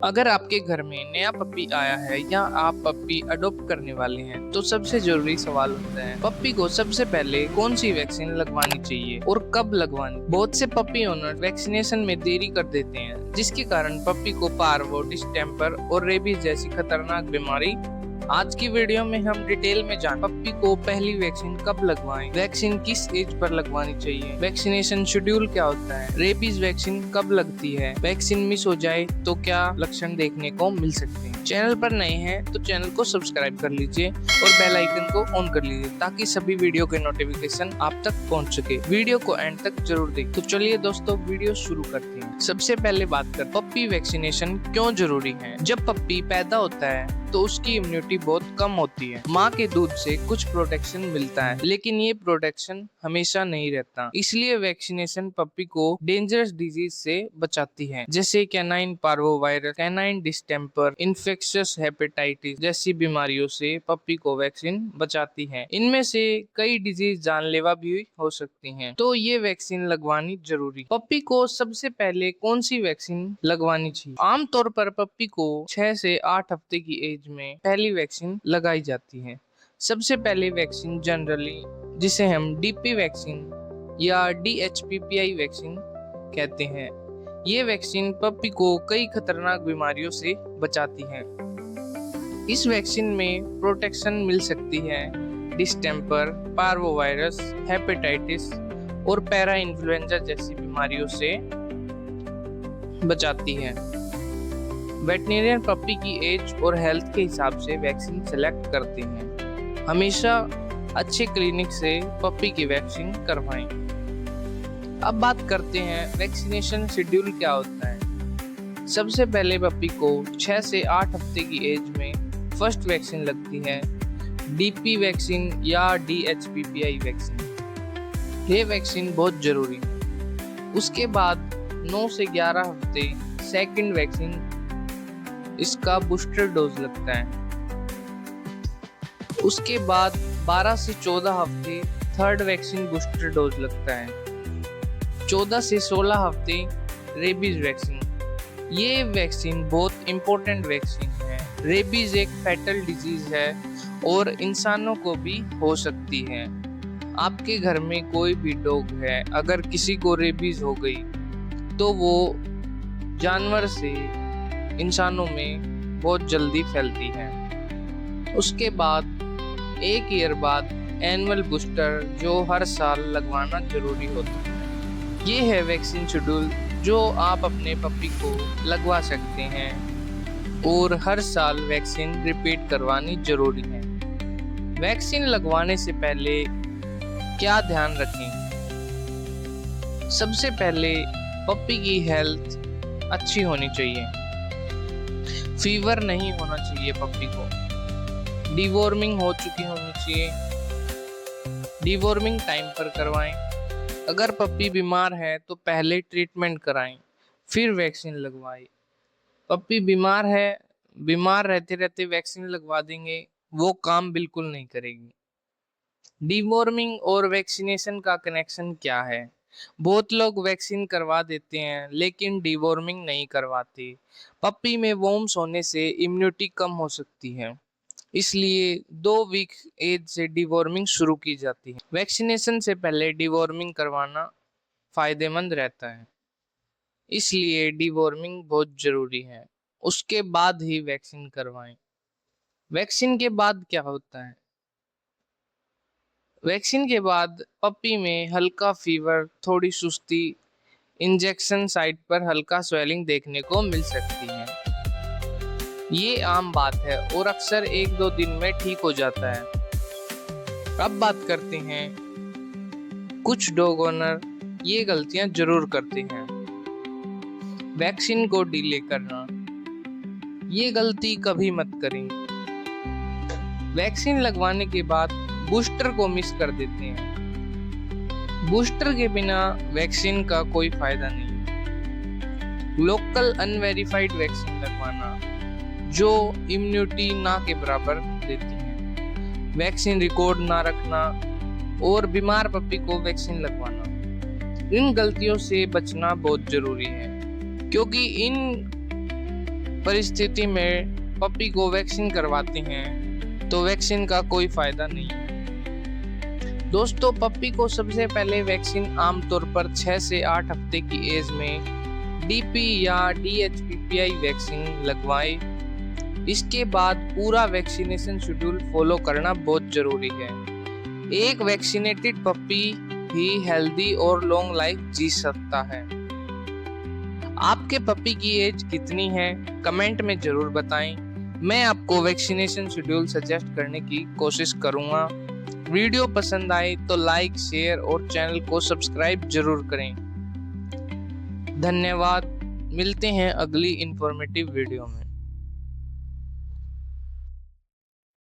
अगर आपके घर में नया पप्पी आया है या आप पप्पी अडॉप्ट करने वाले हैं तो सबसे जरूरी सवाल होता है पप्पी को सबसे पहले कौन सी वैक्सीन लगवानी चाहिए और कब लगवानी। बहुत से पप्पी ओनर वैक्सीनेशन में देरी कर देते हैं जिसके कारण पप्पी को पार्वो, डिस्टेंपर और रेबीज जैसी खतरनाक बीमारी। आज की वीडियो में हम डिटेल में जान पप्पी को पहली वैक्सीन कब लगवाएं, वैक्सीन किस एज पर लगवानी चाहिए, वैक्सीनेशन शेड्यूल क्या होता है, रेबीज वैक्सीन कब लगती है, वैक्सीन मिस हो जाए तो क्या लक्षण देखने को मिल सकते हैं। चैनल पर नए हैं तो चैनल को सब्सक्राइब कर लीजिए और बेल आइकन को ऑन कर लीजिए ताकि सभी वीडियो के नोटिफिकेशन आप तक पहुंच सके। वीडियो को एंड तक जरूर देखें। तो चलिए दोस्तों वीडियो शुरू करते हैं। सबसे पहले बात कर पप्पी वैक्सीनेशन क्यों जरूरी है। जब पप्पी पैदा होता है तो उसकी इम्यूनिटी बहुत कम होती है। माँ के दूध से कुछ प्रोटेक्शन मिलता है लेकिन ये प्रोटेक्शन हमेशा नहीं रहता, इसलिए वैक्सीनेशन पप्पी को डेंजरस डिजीज से बचाती है जैसे canine parvovirus, canine distemper, infectious hepatitis जैसी बीमारियों से पप्पी को वैक्सीन बचाती है। इनमें से कई डिजीज जानलेवा भी हो सकती हैं, तो ये वैक्सीन लगवानी जरूरी। पप्पी को सबसे पहले कौन सी वैक्सीन लगवानी चाहिए। आमतौर पर पप्पी को 6 से 8 हफ्ते की एज में पहली वैक्सीन लगाई जाती है। सबसे पहले वैक्सीन जनरली जिसे हम डीपी वैक्सीन या DHPPI वैक्सीन कहते हैं। ये वैक्सीन पप्पी को कई खतरनाक बीमारियों से बचाती है। इस वैक्सीन में प्रोटेक्शन मिल सकती है डिस्टेंपर, पार्वोवायरस, हेपेटाइटिस और पैरा इन्फ्लुएंजा जैसी बीमारियों से बचाती है। वेटनेरियन पप्पी की एज और हेल्थ के हिसाब से वैक्सीन सेलेक्ट करते हैं। हमेशा अच्छे क्लिनिक से पप्पी की वैक्सीन करवाएं। अब बात करते हैं वैक्सीनेशन शेड्यूल क्या होता है। सबसे पहले पप्पी को 6 से 8 हफ्ते की एज में फर्स्ट वैक्सीन लगती है, डीपी वैक्सीन या DHPPI वैक्सीन। ये वैक्सीन बहुत जरूरी है। उसके बाद 9 से 11 हफ्ते सेकंड वैक्सीन, इसका बूस्टर डोज लगता है। उसके बाद 12 से 14 हफ्ते थर्ड वैक्सीन बूस्टर डोज लगता है। 14 से 16 हफ्ते रेबीज वैक्सीन। ये वैक्सीन बहुत इंपॉर्टेंट वैक्सीन है। रेबीज एक फैटल डिजीज है और इंसानों को भी हो सकती है। आपके घर में कोई भी डॉग है, अगर किसी को रेबीज हो गई तो वो जानवर से इंसानों में बहुत जल्दी फैलती है। उसके बाद 1 ईयर बाद एनुअल बूस्टर जो हर साल लगवाना जरूरी होता है। ये है वैक्सीन शेड्यूल जो आप अपने पप्पी को लगवा सकते हैं और हर साल वैक्सीन रिपीट करवानी जरूरी है। वैक्सीन लगवाने से पहले क्या ध्यान रखें। सबसे पहले पप्पी की हेल्थ अच्छी होनी चाहिए। फीवर नहीं होना चाहिए पप्पी को। डिवॉर्मिंग हो चुकी होनी चाहिए। डिवॉर्मिंग टाइम पर करवाएं। अगर पप्पी बीमार है तो पहले ट्रीटमेंट कराएं फिर वैक्सीन लगवाएं। पप्पी बीमार है, बीमार रहते रहते वैक्सीन लगवा देंगे, वो काम बिल्कुल नहीं करेगी। डिवॉर्मिंग और वैक्सीनेशन का कनेक्शन क्या है। बहुत लोग वैक्सीन करवा देते हैं लेकिन डिवॉर्मिंग नहीं करवाते। पप्पी में वॉर्म्स होने से इम्यूनिटी कम हो सकती है, इसलिए 2 वीक एज से डिवॉर्मिंग शुरू की जाती है। वैक्सीनेशन से पहले डिवॉर्मिंग करवाना फायदेमंद रहता है, इसलिए डिवॉर्मिंग बहुत जरूरी है। उसके बाद ही वैक्सीन करवाएं। वैक्सीन के बाद क्या होता है। वैक्सीन के बाद पप्पी में हल्का फीवर, थोड़ी सुस्ती, इंजेक्शन साइट पर हल्का स्वेलिंग देखने को मिल सकती है। ये आम बात है और अक्सर 1-2 दिन में ठीक हो जाता है। अब बात करते हैं कुछ डॉग ओनर ये गलतियां जरूर करते हैं। वैक्सीन को डिले करना, ये गलती कभी मत करें। वैक्सीन लगवाने के बाद बूस्टर को मिस कर देते हैं। बूस्टर के बिना वैक्सीन का कोई फायदा नहीं। लोकल अनवेरिफाइड वैक्सीन लगवाना जो इम्यूनिटी ना के बराबर देती है। वैक्सीन रिकॉर्ड ना रखना और बीमार पप्पी को वैक्सीन लगवाना, इन गलतियों से बचना बहुत जरूरी है क्योंकि इन परिस्थिति में पपी को वैक्सीन करवाते हैं तो वैक्सीन का कोई फायदा नहीं है। दोस्तों, पपी को सबसे पहले वैक्सीन आमतौर पर 6 से 8 हफ्ते की एज में डीपी या DHPPI वैक्सीन लगवाएं। इसके बाद पूरा वैक्सीनेशन शेड्यूल फॉलो करना बहुत जरूरी है। एक वैक्सीनेटेड पपी ही हेल्दी और लॉन्ग लाइफ जी सकता है। आपके पपी की एज कितनी है, कमेंट में जरूर बताएं। मैं आपको वैक्सीनेशन शेड्यूल सजेस्ट करने की कोशिश करूंगा। वीडियो पसंद आए तो लाइक, शेयर और चैनल को सब्सक्राइब जरूर करें। धन्यवाद। मिलते हैं अगली इंफॉर्मेटिव वीडियो में।